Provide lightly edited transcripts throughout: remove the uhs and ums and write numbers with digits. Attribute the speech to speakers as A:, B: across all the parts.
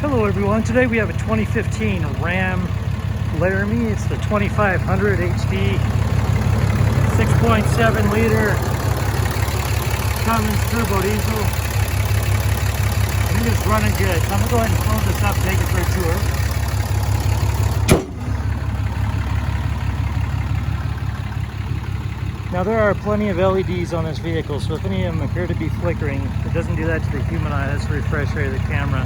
A: Hello everyone, today we have a 2015 Ram Laramie. It's the 2500 HD 6.7 liter Cummins Turbo Diesel. It is running good, so I'm going to go ahead and close this up and take it for a tour. Now there are plenty of LEDs on this vehicle, so if any of them appear to be flickering, it doesn't do that to the human eye. That's the refresh rate of the camera.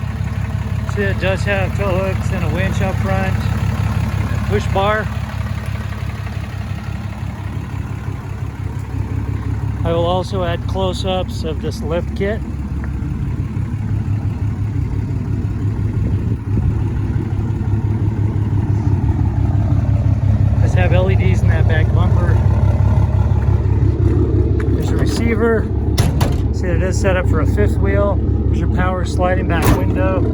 A: See, it does have tow hooks and a winch up front, and a push bar. I will also add close-ups of this lift kit. Does have LEDs in that back bumper. There's a receiver. See, it is set up for a fifth wheel. There's your power sliding back window.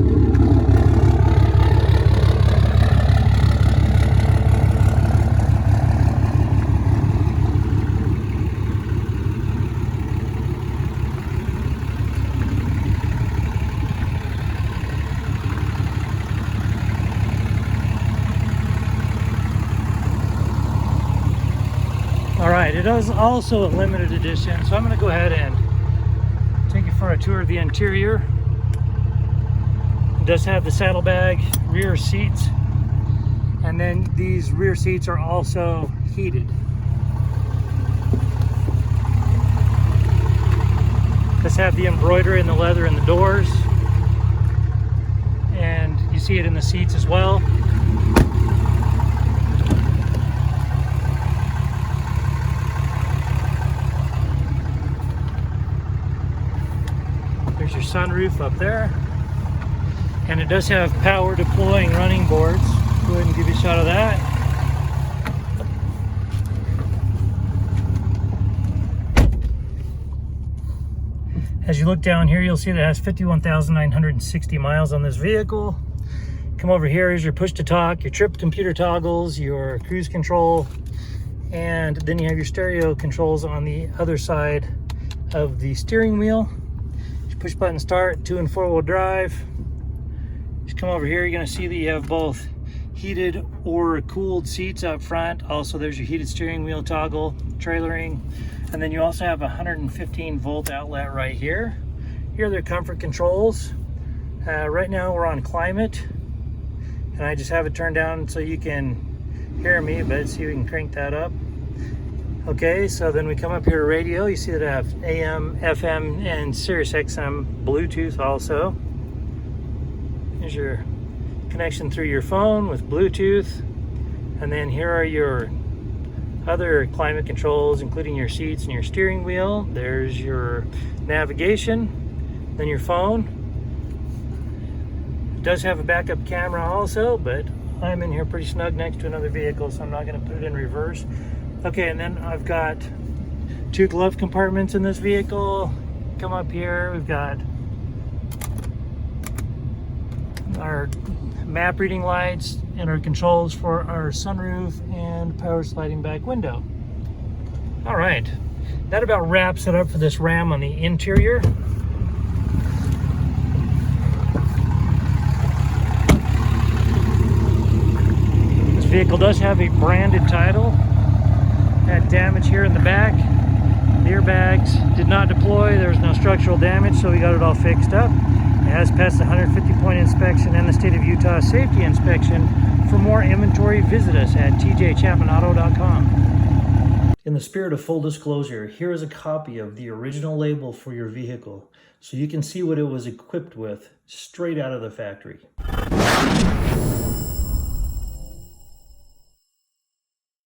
A: All right, it is also a limited edition, so I'm going to go ahead and take you for a tour of the interior. It does have the saddlebag rear seats, and then these rear seats are also heated. It does have the embroidery and the leather in the doors, and you see it in the seats as well. There's your sunroof up there, and it does have power deploying running boards. Go ahead and give you a shot of that. As you look down here, you'll see that it has 51,960 miles on this vehicle. Come over here, here's your push to talk, your trip computer toggles, your cruise control, and then you have your stereo controls on the other side of the steering wheel. Push button start, 2 and 4 wheel drive. Just come over here, you're going to see that you have both heated or cooled seats up front. Also, there's your heated steering wheel toggle, trailering, and then you also have a 115 volt outlet right here. Here are their comfort controls. Right now we're on climate, and I just have it turned down so you can hear me, but see if we can crank that up. Okay, so then we come up here to radio. You see that I have AM, FM, and Sirius XM Bluetooth also. Here's your connection through your phone with Bluetooth. And then here are your other climate controls, including your seats and your steering wheel. There's your navigation, then your phone. It does have a backup camera also, but I'm in here pretty snug next to another vehicle, so I'm not going to put it in reverse. Okay, and then I've got 2 glove compartments in this vehicle. Come up here, we've got our map reading lights and our controls for our sunroof and power sliding back window. All right, that about wraps it up for this Ram on the interior. This vehicle does have a branded title. Had damage here in the back. The airbags did not deploy. There was no structural damage, so we got it all fixed up. It has passed the 150-point inspection and the state of Utah safety inspection. For more inventory, visit us at tjchapmanauto.com. In the spirit of full disclosure, here is a copy of the original label for your vehicle, so you can see what it was equipped with straight out of the factory.